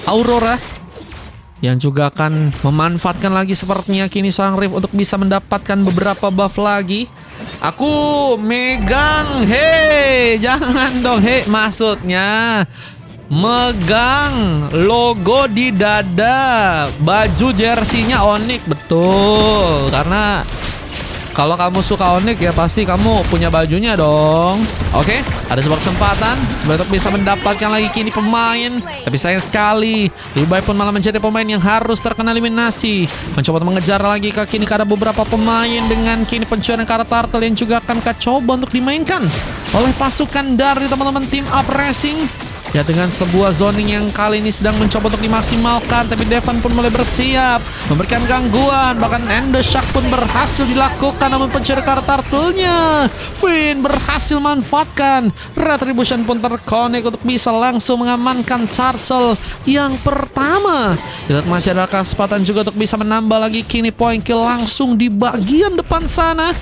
Aurora yang juga akan memanfaatkan lagi sepertinya kini seorang Rift untuk bisa mendapatkan beberapa buff lagi. Aku megang, hei, jangan dong, hei, maksudnya megang logo di dada baju jersinya Onyx, betul. Karena kalau kamu suka Onyx ya pasti kamu punya bajunya dong. Oke, ada sebuah kesempatan sebenarnya bisa mendapatkan lagi kini pemain. Tapi sayang sekali, Levi pun malah menjadi pemain yang harus terkena eliminasi. Mencoba mengejar lagi ke kini ada beberapa pemain dengan kini pencurian karat turtle yang juga akan coba untuk dimainkan oleh pasukan dari teman-teman tim Up Racing. Ya, dengan sebuah zoning yang kali ini sedang mencoba untuk dimaksimalkan, tapi Devon pun mulai bersiap memberikan gangguan. Bahkan Ender Shark pun berhasil dilakukan, namun pencuri karat turtle-nya Finn berhasil manfaatkan. Retribution pun terkonek untuk bisa langsung mengamankan turtle yang pertama. Lihat masih ada kesempatan juga untuk bisa menambah lagi kini point kill langsung di bagian depan sana.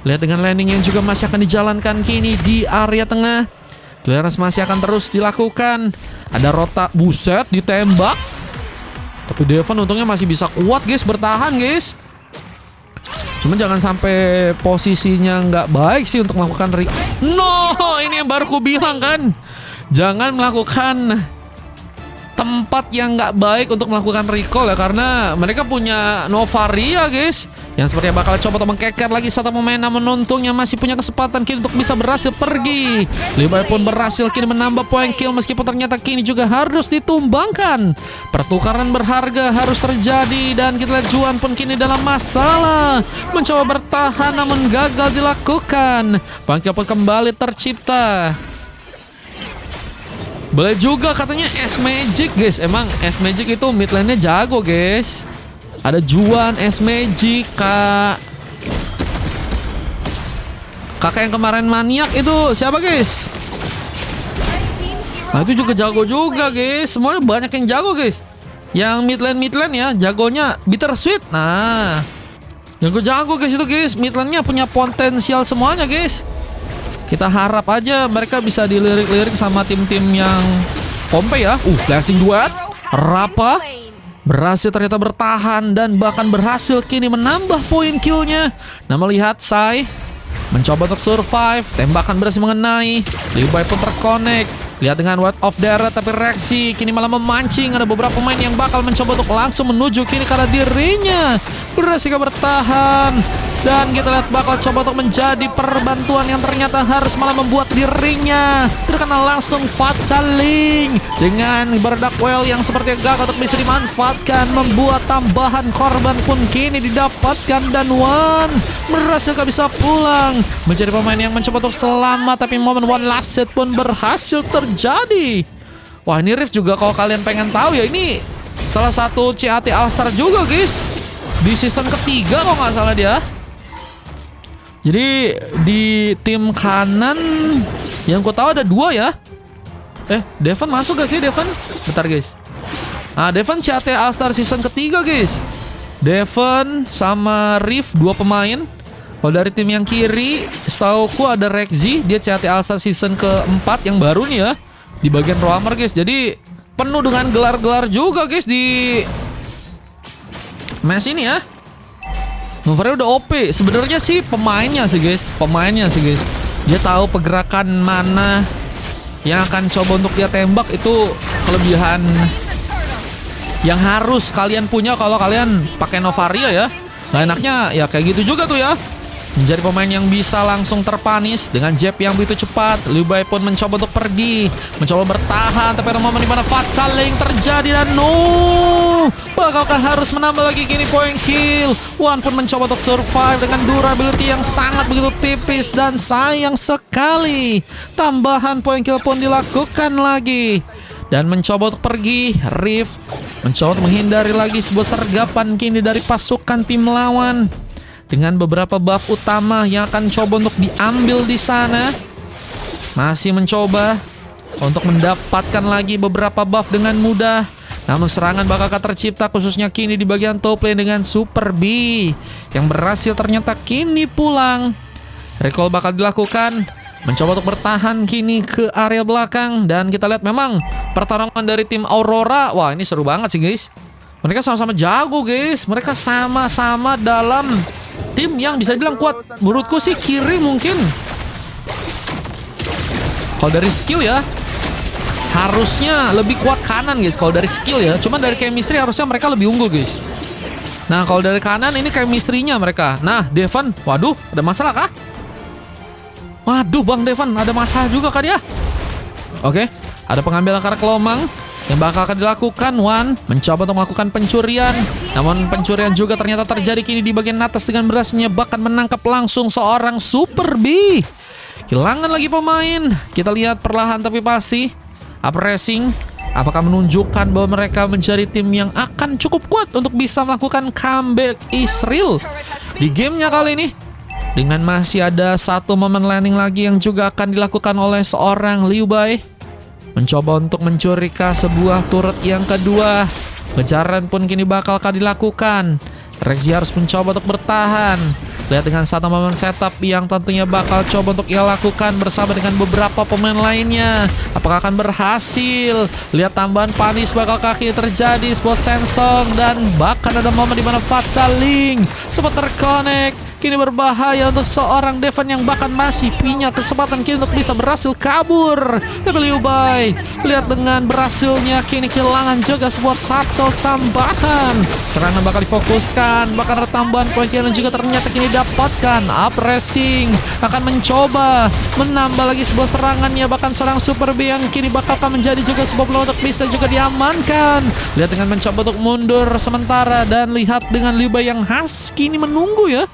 Lihat dengan landing yang juga masih akan dijalankan kini di area tengah. Clearance masih akan terus dilakukan. Ada rota, buset, ditembak. Tapi Devon untungnya masih bisa kuat guys, bertahan guys. Cuman jangan sampai posisinya nggak baik sih untuk melakukan No, ini yang baru ku bilang kan. Jangan melakukan tempat yang nggak baik untuk melakukan recall ya, karena mereka punya Novaria guys, yang sepertinya bakal coba untuk mengkeker lagi satu pemain, namun untungnya masih punya kesempatan kini untuk bisa berhasil pergi. Levi pun berhasil kini menambah poin kill meskipun ternyata kini juga harus ditumbangkan. Pertukaran berharga harus terjadi dan kita lihat Juan pun kini dalam masalah, mencoba bertahan namun gagal dilakukan. Poin kill pun kembali tercipta. Boleh juga katanya S-Magic guys. Emang S-Magic itu mid lane-nya jago guys. Ada Juan, S-Magic, kakak yang kemarin maniak itu siapa guys? Nah itu juga jago juga guys. Semuanya banyak yang jago guys. Yang mid lane ya jagonya Bittersweet. Nah jago guys itu guys. Mid lane-nya punya potensial semuanya guys. Kita harap aja mereka bisa dilirik-lirik sama tim-tim yang kompe ya. Blessing duet. Rapa berhasil ternyata bertahan dan bahkan berhasil kini menambah poin killnya. Nah melihat Sai mencoba untuk survive, tembakan berhasil mengenai. Levi pun terkonek. Lihat dengan Word of Dare, tapi Rexy kini malah memancing. Ada beberapa pemain yang bakal mencoba untuk langsung menuju kini karena dirinya berhasil bertahan. Dan kita lihat bakal coba untuk menjadi perbantuan yang ternyata harus malah membuat dirinya terkena langsung fataling dengan berdak well yang seperti gagal untuk bisa dimanfaatkan, membuat tambahan korban pun kini didapatkan dan Wan berhasil gak bisa pulang menjadi pemain yang mencoba untuk selamat, tapi momen one last set pun berhasil terjadi. Wah ini Rift juga kalau kalian pengen tahu ya, ini salah satu CAT All-Star juga guys di season ketiga kalau nggak salah dia. Jadi di tim kanan yang ku tahu ada 2 ya. Devon masuk gak sih Devon? Bentar guys. Devon CAT All-Star season ketiga guys. Devon sama Rift 2 pemain. Kalau dari tim yang kiri setauku ada Rexy, dia CAT All-Star season keempat yang baru nih ya, di bagian Roamer guys. Jadi penuh dengan gelar-gelar juga guys di match ini ya. Novaria udah OP. Sebenarnya sih pemainnya sih guys. Dia tahu pergerakan mana yang akan coba untuk dia tembak. Itu kelebihan yang harus kalian punya kalau kalian pakai Novaria ya. Nah enaknya ya kayak gitu juga tuh ya, menjadi pemain yang bisa langsung terpanis dengan jab yang begitu cepat. Levi pun mencoba untuk pergi, mencoba bertahan, tapi ada momen dimana fataling terjadi dan bakankah harus menambah lagi kini point kill. Wan pun mencoba untuk survive dengan durability yang sangat begitu tipis dan sayang sekali tambahan point kill pun dilakukan lagi. Dan mencoba untuk pergi, Rift mencoba untuk menghindari lagi sebuah sergapan kini dari pasukan tim lawan. Dengan beberapa buff utama yang akan coba untuk diambil di sana. Masih mencoba untuk mendapatkan lagi beberapa buff dengan mudah. Namun serangan bakal tercipta khususnya kini di bagian top lane dengan Super B yang berhasil ternyata kini pulang. Recall bakal dilakukan. mencoba untuk bertahan kini ke area belakang. Dan kita lihat memang pertarungan dari tim Aurora. Wah, ini seru banget sih guys. Mereka sama-sama jago guys. Mereka sama-sama dalam tim yang bisa dibilang kuat. Menurutku sih kiri mungkin. Kalau dari skill ya, harusnya lebih kuat kanan guys. Kalau dari skill ya, cuman dari chemistry harusnya mereka lebih unggul guys. Nah, kalau dari kanan ini chemistry-nya mereka. Nah, Devon, waduh, ada masalah kah? Waduh, Bang Devon, ada masalah juga kah dia? Oke, ada pengambilan karena kelomang yang bakal akan dilakukan. Wan mencoba untuk melakukan pencurian, namun pencurian juga ternyata terjadi kini di bagian atas dengan berhasilnya bahkan menangkap langsung seorang Super B. Kehilangan lagi pemain. Kita lihat perlahan tapi pasti. Pressing apakah menunjukkan bahwa mereka menjadi tim yang akan cukup kuat untuk bisa melakukan comeback Israel di gamenya kali ini. Dengan masih ada satu momen landing lagi yang juga akan dilakukan oleh seorang Liu Bai. Mencoba untuk mencuri ke sebuah turret yang kedua. Kejaran pun kini bakal akan dilakukan. Rexy harus mencoba untuk bertahan. Lihat dengan satu momen setup yang tentunya bakal coba untuk ia lakukan bersama dengan beberapa pemain lainnya. Apakah akan berhasil? Lihat tambahan panis bakal kaki terjadi. Spot Sensong dan bahkan ada momen di mana Fatsaling sempat terkonek. Kini berbahaya untuk seorang Devon yang bahkan masih punya kesempatan kini untuk bisa berhasil kabur. Tapi Liu Bai, lihat dengan berhasilnya kini kehilangan juga sebuah satu tambahan. Serangan bakal difokuskan, bahkan ada tambahan poin yang juga ternyata kini dapatkan. Pressing akan mencoba menambah lagi sebuah serangannya, bahkan serang Super B yang kini bakal menjadi juga sebuah peluang untuk bisa juga diamankan. Lihat dengan mencoba untuk mundur sementara dan lihat dengan Liu Bai yang khas kini menunggu ya.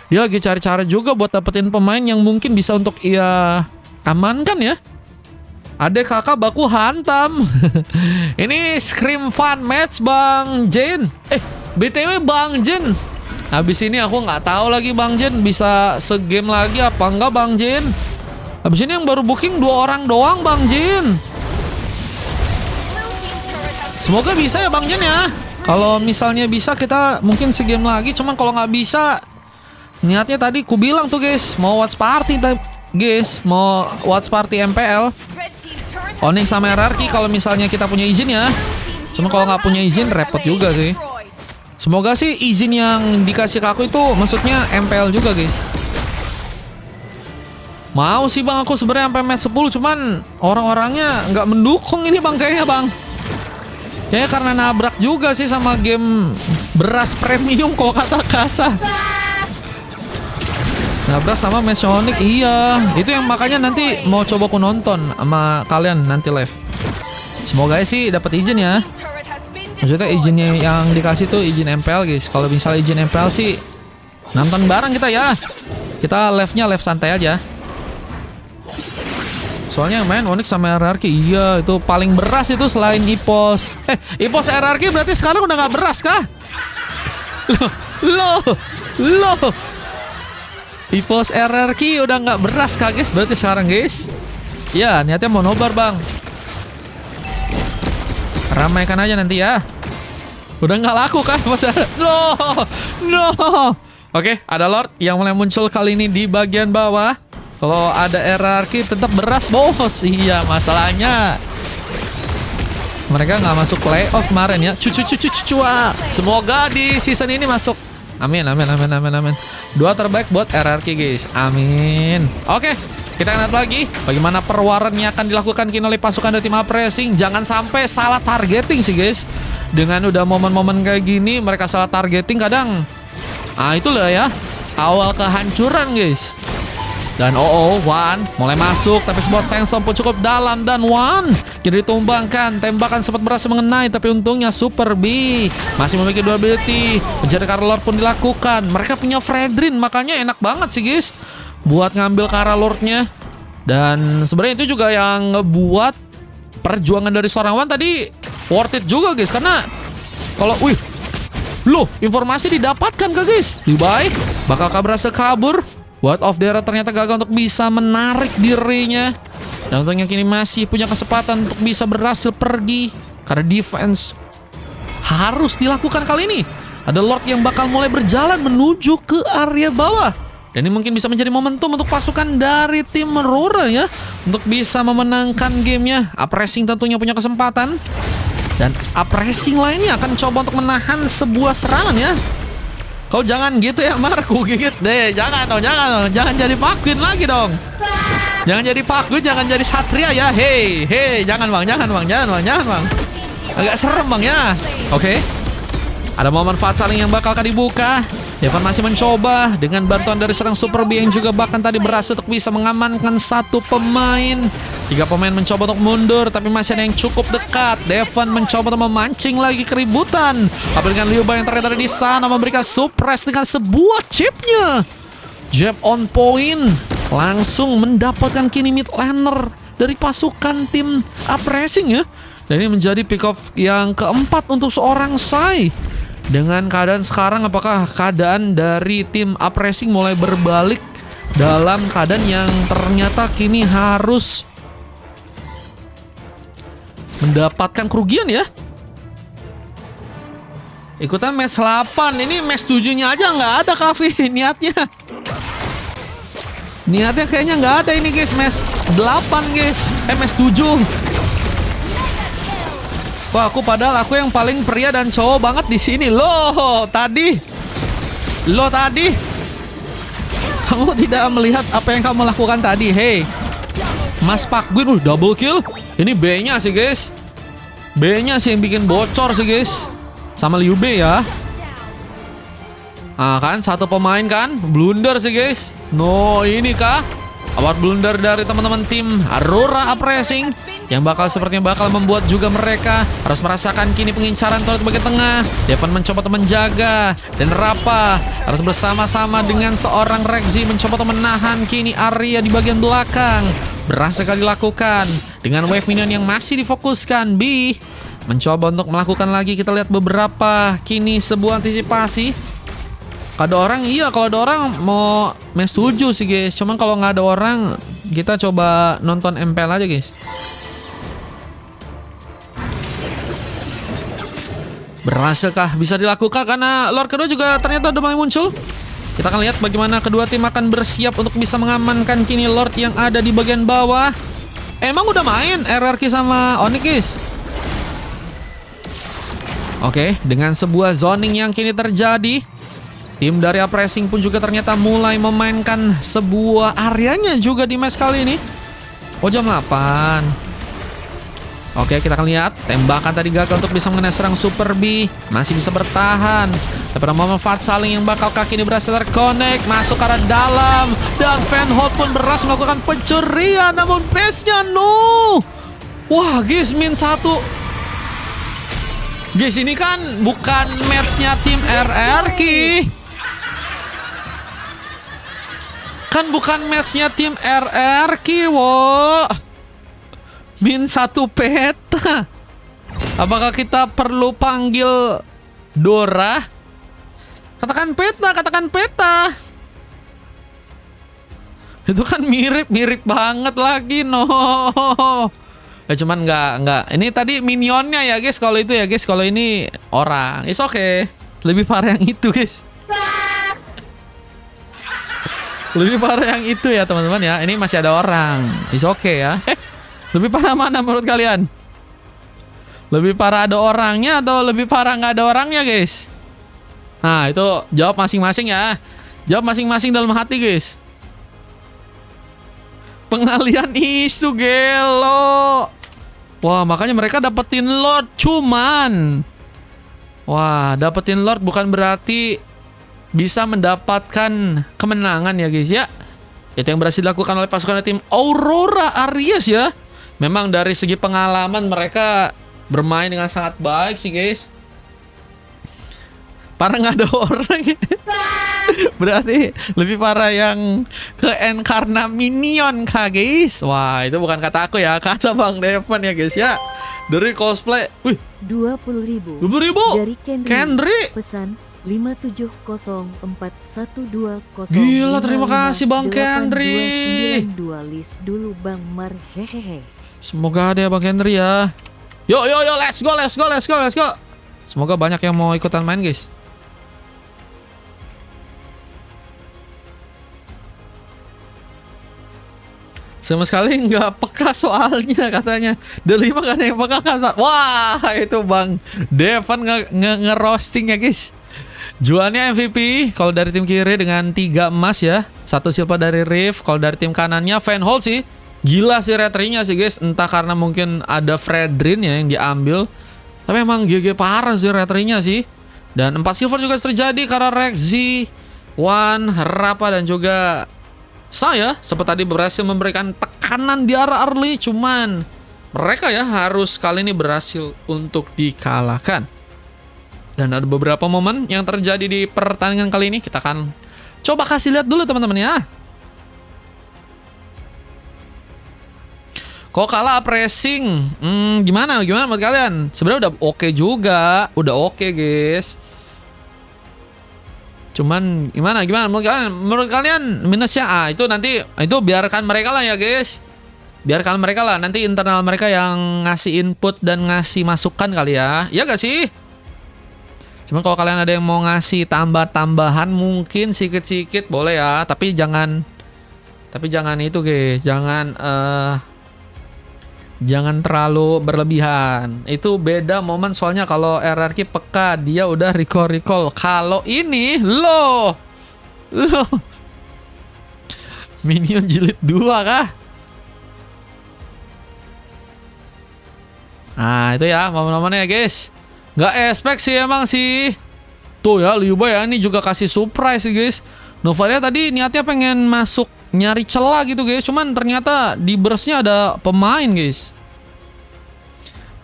Dia lagi cari cara juga buat dapetin pemain yang mungkin bisa untuk ia amankan ya. Adek kakak baku hantam. Ini Scream Fun Match Bang Jen. BTW Bang Jen, habis ini aku nggak tahu lagi Bang Jen bisa segame lagi apa enggak Bang Jen. Habis ini yang baru booking 2 orang doang Bang Jen. Semoga bisa ya Bang Jen ya. Kalau misalnya bisa kita mungkin segame lagi. Cuman kalau nggak bisa, niatnya tadi ku bilang tuh guys, mau watch party guys, mau watch party MPL Onyx sama RRQ kalau misalnya kita punya izin ya. Cuma kalau nggak punya izin repot juga sih. Semoga sih izin yang dikasih ke aku itu maksudnya MPL juga guys. Mau sih bang aku sebenarnya sampai match 10, cuman orang-orangnya nggak mendukung ini bang kayaknya bang. Kayaknya karena nabrak juga sih sama game beras premium kalau kata Kasa. Nabrak sama Mesionic, iya. Itu yang makanya nanti mau coba aku nonton sama kalian nanti live. Semoga sih dapat izin ya. Maksudnya izinnya yang dikasih tuh izin MPL guys. Kalau misalnya izin MPL sih nonton bareng kita ya. Kita live-nya live santai aja. Soalnya yang main Onyx sama RRQ, iya itu paling beras itu selain Ipos. Ipos RRQ berarti sekarang udah nggak beras kah? Loh. Ipos RRQ udah nggak beras kah guys berarti sekarang guys. Ya niatnya mau nobar bang. Ramaikan aja nanti ya. Udah nggak laku kah Ipos RRQ? No. Oke, ada Lord yang mulai muncul kali ini di bagian bawah. Kalau ada RRQ tetap beras bos. Iya masalahnya mereka nggak masuk playoff kemarin ya. Semoga di season ini masuk. Amin. 2 terbaik buat RRQ guys. Amin. Oke, kita lihat lagi bagaimana perwarannya akan dilakukan kini oleh pasukan dari tim Pressing. Jangan sampai salah targeting sih guys. Dengan udah momen-momen kayak gini mereka salah targeting kadang. Itulah ya awal kehancuran guys. Dan Wan mulai masuk, tapi sebuah Sensong pun cukup dalam dan Wan kini ditumbangkan. Tembakan sempat berhasil mengenai, tapi untungnya Super B masih memiliki durability. Pencari Karalord pun dilakukan. Mereka punya Fredrin, makanya enak banget sih guys buat ngambil Karalordnya. Dan sebenarnya itu juga yang ngebuat perjuangan dari seorang Wan tadi worth it juga guys. Karena kalau informasi didapatkan ke guys. Liu Bai bakal berhasil kabur. What of Dera ternyata gagal untuk bisa menarik dirinya. Dan untungnya kini masih punya kesempatan untuk bisa berhasil pergi. Karena defense harus dilakukan kali ini. Ada Lord yang bakal mulai berjalan menuju ke area bawah. Dan ini mungkin bisa menjadi momentum untuk pasukan dari tim Aurora ya, untuk bisa memenangkan gamenya. Upressing tentunya punya kesempatan. Dan Upressing lainnya akan coba untuk menahan sebuah serangan ya. Kau jangan gitu ya Marku, gigit deh. Jangan dong, jangan dong. Jangan jadi Pakwin lagi dong. Jangan jadi Pakwin, jangan jadi Satria ya. Hei, jangan bang, jangan bang, jangan bang, jangan bang. Agak serem bang ya. Oke. Ada momen fight saling yang bakal dibuka. Devon masih mencoba dengan bantuan dari serang Super B yang juga bahkan tadi berhasil untuk bisa mengamankan satu pemain. 3 pemain mencoba untuk mundur, tapi masih ada yang cukup dekat. Devon mencoba untuk memancing lagi keributan. Tapi dengan Liu Bang yang ternyata di sana memberikan suppress dengan sebuah chipnya. Jab on point. Langsung mendapatkan kini mid laner dari pasukan tim Upressing ya. Dan ini menjadi pick off yang keempat untuk seorang Sai. Dengan keadaan sekarang, apakah keadaan dari tim Upressing mulai berbalik dalam keadaan yang ternyata kini harus mendapatkan kerugian ya? Ikutan match 8, ini match 7-nya aja nggak ada Kavi niatnya. Niatnya kayaknya nggak ada ini guys, match 8 guys, match 7. Wah, padahal aku yang paling pria dan cowok banget di sini. Loh, tadi kamu tidak melihat apa yang kamu lakukan tadi. Hey, Mas Pakwin, double kill. Ini B-nya sih guys. B-nya sih yang bikin bocor sih guys. Sama Liu B ya. Ah kan, satu pemain kan, blunder sih guys. No, ini kah? Award blunder dari teman-teman tim Aurora Upressing yang sepertinya bakal membuat juga mereka harus merasakan kini pengincaran turret bagian tengah. Devon mencoba untuk menjaga, dan Rapa harus bersama-sama dengan seorang Rexy mencoba untuk menahan kini area di bagian belakang. Berhasil dilakukan dengan wave minion yang masih difokuskan. B mencoba untuk melakukan lagi. Kita lihat beberapa kini sebuah antisipasi. Ada orang, iya kalau ada orang mau match 7 sih guys. Cuman kalau nggak ada orang, kita coba nonton MPL aja guys. Berhasilkah bisa dilakukan karena Lord kedua juga ternyata udah mulai muncul. Kita akan lihat bagaimana kedua tim akan bersiap untuk bisa mengamankan kini Lord yang ada di bagian bawah. Emang udah main RRQ sama Onyx guys? Oke, dengan sebuah zoning yang kini terjadi, tim dari Upressing pun juga ternyata mulai memainkan sebuah areanya juga di match kali ini. Oh, jam 8. Oke, kita akan lihat tembakan tadi gagal untuk bisa mengenai serang Super B. Masih bisa bertahan. Tapi pada momen fight saling yang bakal kaki ini berhasil terconnect, masuk ke arah dalam, dan Van Holt pun berhasil melakukan pencurian. Namun base-nya no. Wah guys, min 1. Guys, ini kan bukan match-nya tim RRQ. Kan bukan match-nya tim RRQ, wo. Min 1 peta. Apakah kita perlu panggil Dora? Katakan peta, katakan peta. Itu kan mirip banget lagi, no. Cuman nggak. Ini tadi minionnya ya guys, kalau itu ya guys. Kalau ini orang, it's okay. Lebih parah yang itu guys. Lebih parah yang itu ya teman-teman ya. Ini masih ada orang, it's okay ya. Lebih parah mana menurut kalian? Lebih parah ada orangnya atau lebih parah nggak ada orangnya guys? Nah itu jawab masing-masing ya. Jawab masing-masing dalam hati guys. Pengalian isu gelo. Wah, makanya mereka dapetin Lord cuman. Wah, dapetin Lord bukan berarti bisa mendapatkan kemenangan ya guys ya. Itu yang berhasil dilakukan oleh pasukan tim Aurora Aries ya. Memang dari segi pengalaman mereka bermain dengan sangat baik sih guys. Parah nggak ada orang. Berarti lebih parah yang ke N karena minion kah guys. Wah, itu bukan kata aku ya, kata Bang Devon ya guys ya. Dari cosplay. Wih, 20.000 dari Kendri. Pesan 5704120. Gila, terima kasih Bang Kendri. 8292 list dulu Bang Mar. Hehehe. Semoga ada ya Bang Kendri ya. Yo, let's go. Semoga banyak yang mau ikutan main guys. Sama sekali nggak peka soalnya katanya. The5 gak ada yang peka kan Pak? Wah itu Bang Devan nge-roasting ya guys. Juannya MVP kalau dari tim kiri dengan 3 emas ya. 1 silver dari Riff. Kalau dari tim kanannya Van Hol sih. Gila sih retrinya sih guys. Entah karena mungkin ada Fredrin ya yang diambil. Tapi emang GG parah sih retrinya sih. Dan 4 silver juga terjadi karena Rexy, Wan, Rapa dan juga saya seperti tadi berhasil memberikan tekanan di arah early. Cuman mereka ya harus kali ini berhasil untuk dikalahkan. Dan ada beberapa momen yang terjadi di pertandingan kali ini. Kita akan coba kasih lihat dulu teman-teman ya. Kok kalah pressing? Gimana buat kalian? Sebenarnya udah oke juga. Udah oke guys. Cuman gimana menurut kalian minusnya itu nanti itu biarkan mereka lah ya guys. Biarkan mereka lah, nanti internal mereka yang ngasih input dan ngasih masukan kali ya. Iya gak sih? Cuman kalau kalian ada yang mau ngasih tambahan mungkin sedikit-sedikit boleh ya, tapi jangan itu guys, jangan terlalu berlebihan. Itu beda momen soalnya kalau RRQ peka dia udah recall. Kalau ini loh. Minion jilid 2 kah? Nah itu ya momen-momennya guys. Gak expect sih emang sih. Tuh ya Liu Bei ya ini juga kasih surprise sih guys. Novaria tadi niatnya pengen masuk nyari celah gitu guys, cuman ternyata di burstnya ada pemain guys.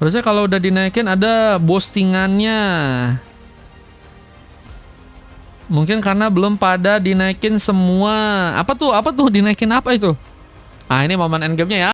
Harusnya kalau udah dinaikin ada boostingannya. Mungkin karena belum pada dinaikin semua. Apa tuh dinaikin apa itu? Ah ini momen endgame-nya ya.